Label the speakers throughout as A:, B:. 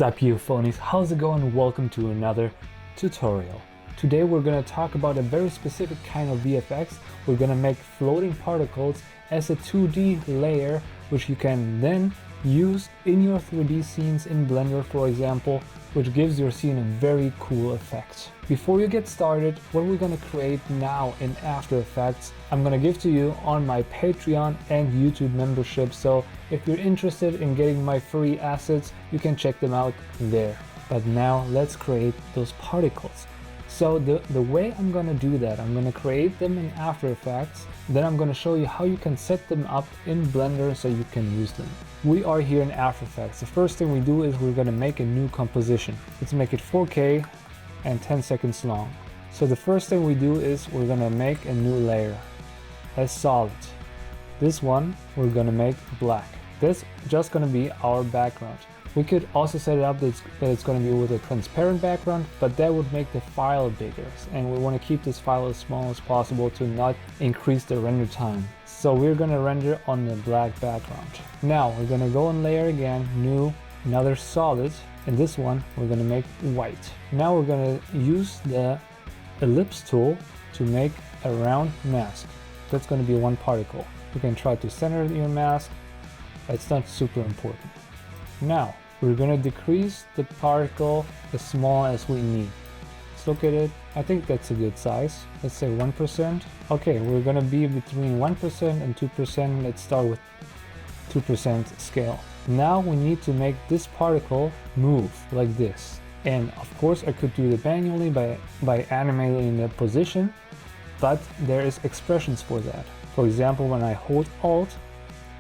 A: What's up you phonies, how's it going? Welcome to another tutorial. Today we're going to talk about a very specific kind of VFX. We're going to make floating particles as a 2D layer, which you can then use in your 3D scenes in Blender, for example, which gives your scene a very cool effect. Before you get started, what we're going to create now in After Effects, I'm going to give to you on my Patreon and YouTube membership. So if you're interested in getting my free assets, you can check them out there. But now let's create those particles. So the way I'm going to do that, I'm going to create them in After Effects, then I'm going to show you how you can set them up in Blender so you can use them. We are here in After Effects. The first thing we do is we're going to make a new composition. Let's make it 4K and 10 seconds long. So the first thing we do is we're going to make a new layer as solid. This one we're going to make black. This just going to be our background. We could also set it up that it's going to be with a transparent background, but that would make the file bigger, and we want to keep this file as small as possible to not increase the render time. So we're going to render on the black background. Now we're going to go and layer again, new, another solid, and this one we're going to make white. Now we're going to use the ellipse tool to make a round mask. That's going to be one particle. You can try to center your mask. It's not super important. Now we're going to decrease the particle as small as we need. Let's look at it. I think that's a good size. Let's say 1%. Okay, we're going to be between 1% and 2%. Let's start with 2% scale. Now we need to make this particle move like this. And of course I could do it manually by animating the position, but there is expressions for that. For example, when I hold Alt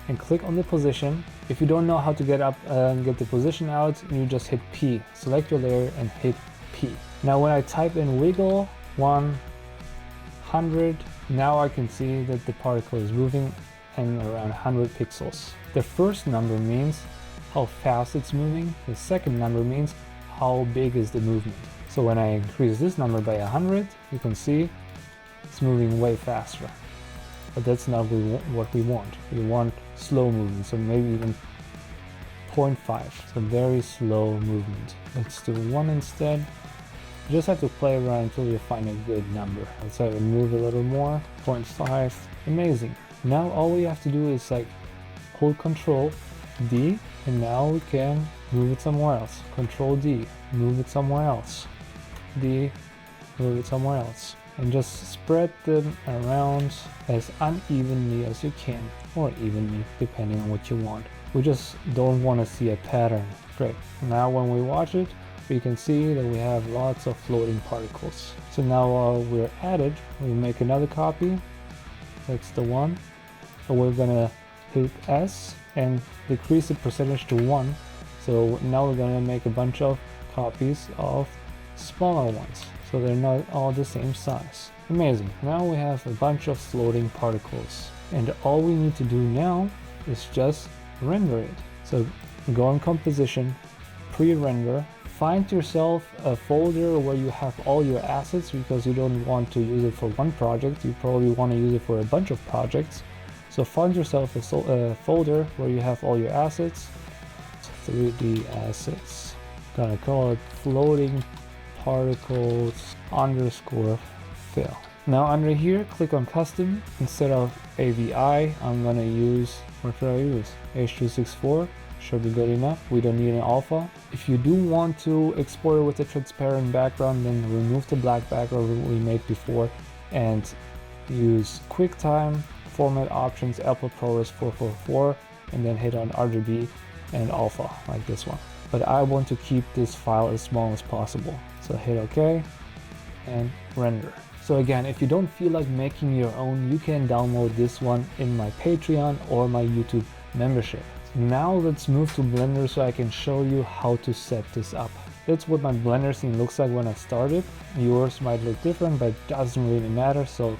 A: and click on the position, if you don't know how to get the position out, you just hit P. Select your layer and hit P. Now when I type in wiggle 100, now I can see that the particle is moving and around 100 pixels. The first number means how fast it's moving. The second number means how big is the movement. So when I increase this number by 100, you can see it's moving way faster. But that's not what we want. We want slow movement, so maybe even 0.5, so very slow movement. Let's do 1 instead. You just have to play around until you find a good number. Let's have it move a little more, 0.5, amazing. Now all we have to do is like hold Control D, and now we can move it somewhere else. Control D, move it somewhere else. D, move it somewhere else. And just spread them around as unevenly as you can, or evenly, depending on what you want. We just don't want to see a pattern. Great. Now when we watch it, we can see that we have lots of floating particles. So now we're at it, we make another copy. That's the one. So we're gonna hit S and decrease the percentage to 1. So now we're gonna make a bunch of copies of smaller ones, so they're not all the same size. Amazing. Now we have a bunch of floating particles, and all we need to do now is just render it. So go in composition, pre-render, find yourself a folder where you have all your assets, because you don't want to use it for one project, you probably want to use it for a bunch of projects. So find yourself a folder where you have all your assets. 3D assets. Gonna call it floating particles _ fill. Now under here, click on custom. Instead of AVI, I'm gonna use, what should I use? H.264 should be good enough. We don't need an alpha. If you do want to export it with a transparent background, then remove the black background we made before and use QuickTime, format options, Apple ProRes 444, and then hit on RGB and alpha like this one. But I want to keep this file as small as possible. So hit OK and render. So again, if you don't feel like making your own, you can download this one in my Patreon or my YouTube membership. Now let's move to Blender so I can show you how to set this up. That's what my Blender scene looks like when I started. Yours might look different, but it doesn't really matter. So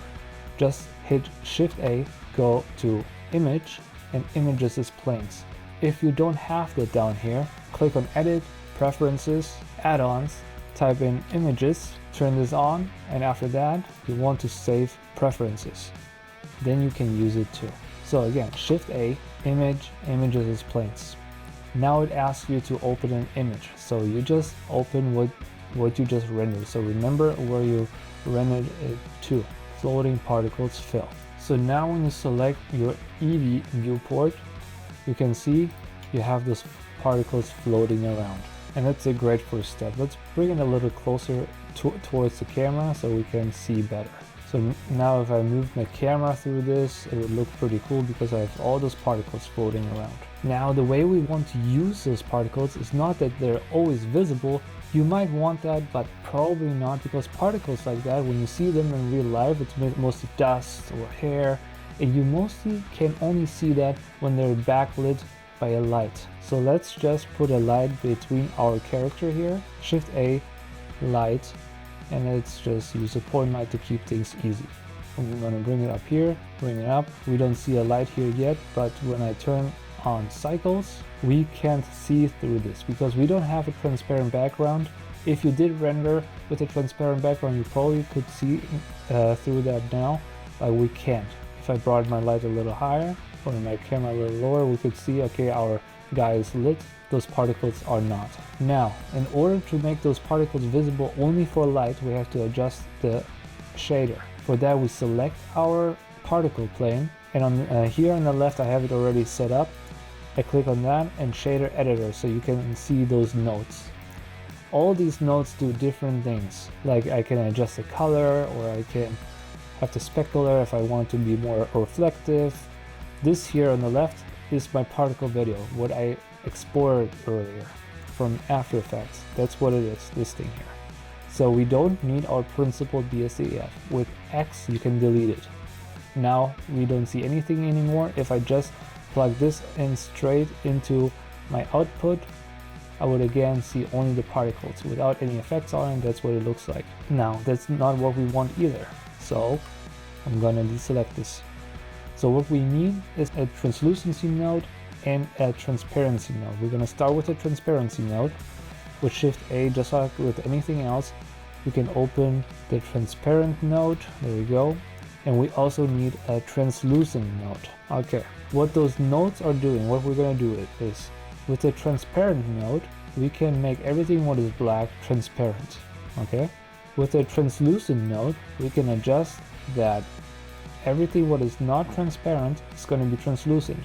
A: just hit Shift A, go to Image, and Images is planes. If you don't have that down here, click on Edit, Preferences, Add-ons, type in Images, turn this on, and after that you want to save preferences. Then you can use it too. So again, Shift A, Image, Images as planes. Now it asks you to open an image. So you just open what you just rendered. So remember where you rendered it to. Floating particles fill. So now when you select your Eevee viewport, you can see you have those particles floating around. And that's a great first step. Let's bring it a little closer towards the camera so we can see better. So now if I move my camera through this, it would look pretty cool because I have all those particles floating around. Now the way we want to use those particles is not that they're always visible. You might want that, but probably not, because particles like that, when you see them in real life, it's mostly dust or hair, and you mostly can only see that when they're backlit by a light. So let's just put a light between our character here, Shift A, light, and let's just use a point light to keep things easy. I'm gonna bring it up here, bring it up. We don't see a light here yet, but when I turn on cycles, we can't see through this because we don't have a transparent background. If you did render with a transparent background, you probably could see through that now, but we can't. If I brought my light a little higher or my camera a little lower, we could see, okay, our guy is lit, those particles are not. Now, in order to make those particles visible only for light, we have to adjust the shader. For that, we select our particle plane, and on here on the left, I have it already set up. I click on that and shader editor so you can see those nodes. All these nodes do different things, like I can adjust the color, or I can have the specular if I want to be more reflective. This here on the left is my particle video, what I exported earlier from After Effects. That's what it is, this thing here. So we don't need our principal BSDF. With X you can delete it. Now we don't see anything anymore. If I just plug this in straight into my output, I would again see only the particles without any effects on it. That's what it looks like. Now that's not what we want either, so I'm gonna deselect this. So what we need is a translucency node and a transparency node. We're gonna start with a transparency node. With Shift A, just like with anything else, we can open the transparent node. There we go. And we also need a translucent node. Okay, what those nodes are doing, what we're gonna do is, with the transparent node, we can make everything what is black transparent, okay? With the translucent node, we can adjust that everything what is not transparent is gonna be translucent,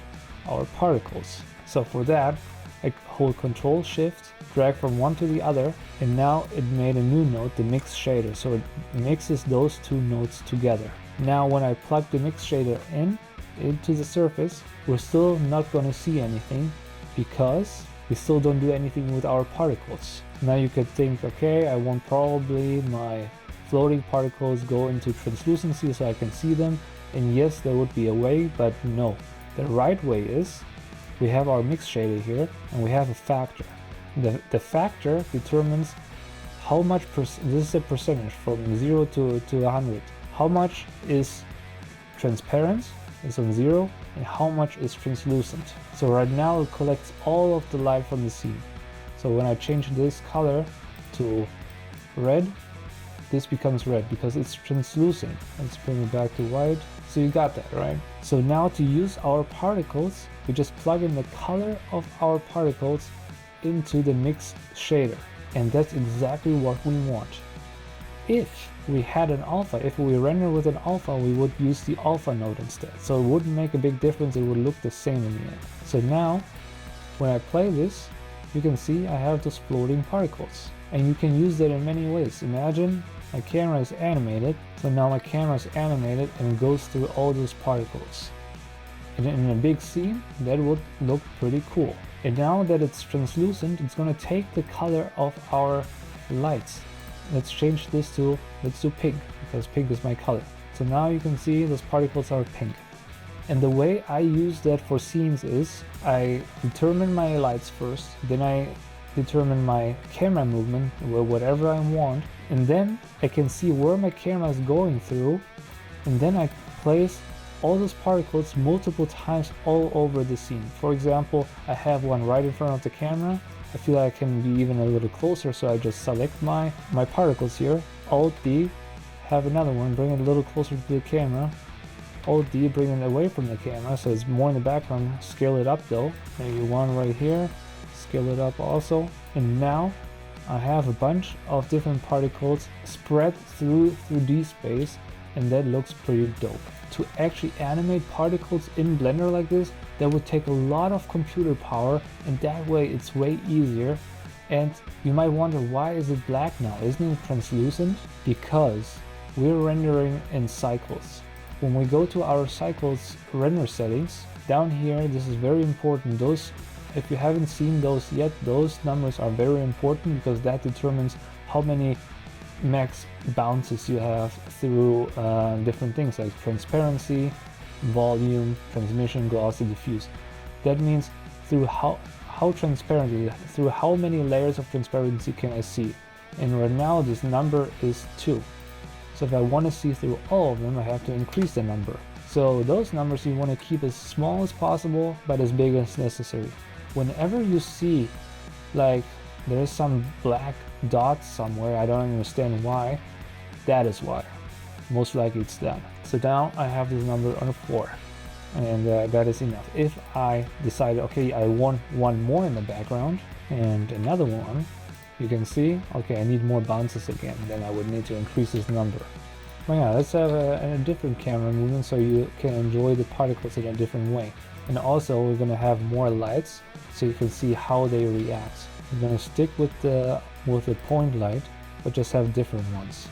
A: our particles. So for that, I hold Control Shift, drag from one to the other, and now it made a new node, the mix shader. So it mixes those two nodes together. Now when I plug the mix shader into the surface, we're still not going to see anything because we still don't do anything with our particles. Now you could think, okay, I want probably my floating particles go into translucency so I can see them. And yes, there would be a way, but no. The right way is, we have our mix shader here and we have a factor. The factor determines how much, this is a percentage from 0 to 100. How much is transparent, is on 0, and how much is translucent. So right now it collects all of the light from the scene. So when I change this color to red, this becomes red because it's translucent. Let's bring it back to white. So you got that, right? So now to use our particles, we just plug in the color of our particles into the mix shader. And that's exactly what we want. If we had an alpha, if we render with an alpha, we would use the alpha node instead. So it wouldn't make a big difference, it would look the same in the end. So now, when I play this, you can see I have those floating particles. And you can use that in many ways. Imagine my camera is animated, so now my camera is animated and goes through all those particles. And in a big scene, that would look pretty cool. And now that it's translucent, it's going to take the color of our lights. Let's change this to, let's do pink, because pink is my color. So now you can see those particles are pink. And the way I use that for scenes is, I determine my lights first, then I determine my camera movement, whatever I want, and then I can see where my camera is going through, and then I place all those particles multiple times all over the scene. For example, I have one right in front of the camera. I feel like I can be even a little closer, so I just select my particles here, Alt D, have another one, bring it a little closer to the camera, Alt D, bring it away from the camera so it's more in the background, scale it up though, maybe one right here, scale it up also. And now I have a bunch of different particles spread through 3D space, and that looks pretty dope. To actually animate particles in Blender like this, that would take a lot of computer power, and that way it's way easier. And you might wonder, why is it black now? Isn't it translucent? Because we're rendering in cycles. When we go to our cycles render settings, down here, this is very important. Those, if you haven't seen those yet, those numbers are very important because that determines how many max bounces you have through different things like transparency, volume, transmission, glossy, diffuse. That means through how transparent, through how many layers of transparency can I see. And right now this number is 2. So if I want to see through all of them, I have to increase the number. So those numbers you want to keep as small as possible, but as big as necessary. Whenever you see like there's some black dots somewhere, I don't understand why, that is why. Most likely it's that. So now I have this number on 4, and that is enough. If I decide, okay, I want one more in the background and another one, you can see, okay, I need more bounces again, then I would need to increase this number. But yeah, let's have a different camera movement so you can enjoy the particles in a different way. And also we're gonna have more lights so you can see how they react. I'm gonna stick with the point light, but just have different ones.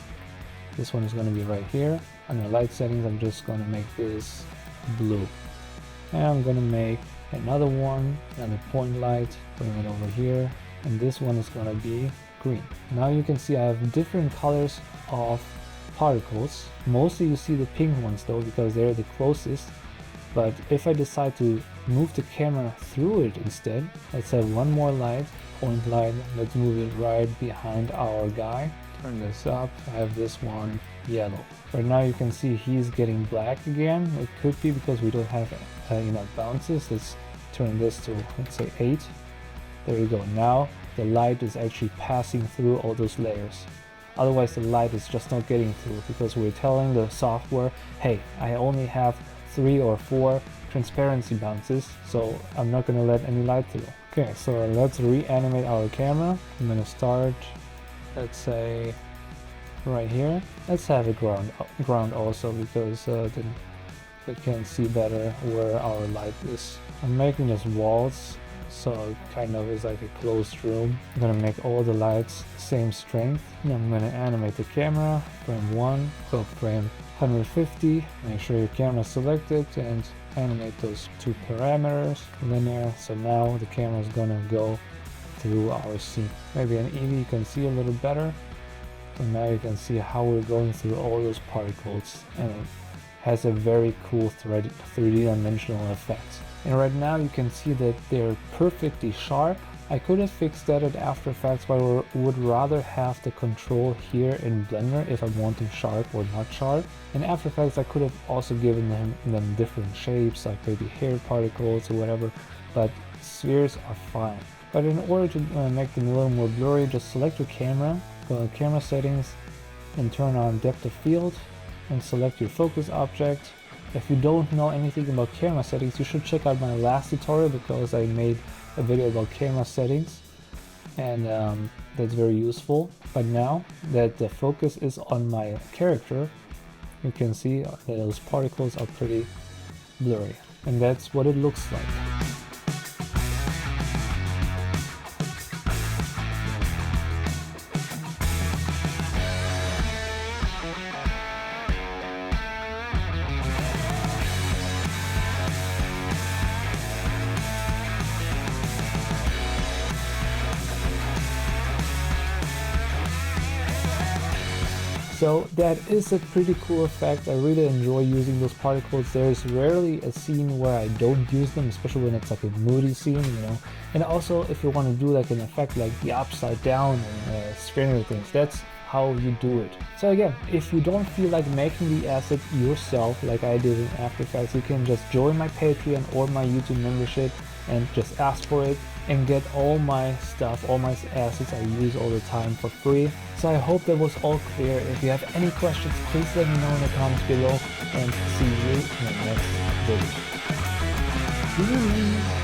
A: This one is gonna be right here. Under light settings, I'm just gonna make this blue. And I'm gonna make another one, another point light, bring it over here. And this one is gonna be green. Now you can see I have different colors of particles. Mostly you see the pink ones though, because they're the closest. But if I decide to move the camera through it instead, let's have one more light, point light, let's move it right behind our guy. Turn this up, I have this one yellow. Right now you can see he's getting black again. It could be because we don't have enough bounces. Let's turn this to, let's say 8. There you go. Now the light is actually passing through all those layers. Otherwise the light is just not getting through because we're telling the software, hey, I only have 3 or 4 transparency bounces, so I'm not going to let any light through. Okay, so let's reanimate our camera. I'm going to start, let's say, right here. Let's have a ground also, because then we can see better where our light is. I'm making this walls, so it kind of is like a closed room. I'm going to make all the lights same strength. And I'm going to animate the camera, frame 1, go frame 150, make sure your camera is selected and animate those 2 parameters, linear. So now the camera is gonna go through our scene. Maybe an EV you can see a little better. So now you can see how we're going through all those particles, and it has a very cool 3D dimensional effect. And right now you can see that they're perfectly sharp. I could have fixed that at After Effects, but I would rather have the control here in Blender if I want them sharp or not sharp. In After Effects I could have also given them different shapes, like maybe hair particles or whatever, but spheres are fine. But in order to make them a little more blurry, just select your camera, go to camera settings and turn on depth of field and select your focus object. If you don't know anything about camera settings, you should check out my last tutorial because I made a video about camera settings, and that's very useful. But now that the focus is on my character, you can see that those particles are pretty blurry, and that's what it looks like. So that is a pretty cool effect. I really enjoy using those particles. There's rarely a scene where I don't use them, especially when it's like a moody scene, you know. And also if you want to do like an effect like the upside down and Stranger Things, that's how you do it. So again, if you don't feel like making the asset yourself like I did in After Effects, you can just join my Patreon or my YouTube membership and just ask for it and get all my stuff, all my assets I use all the time for free. So I hope that was all clear. If you have any questions, please let me know in the comments below, and see you in the next video.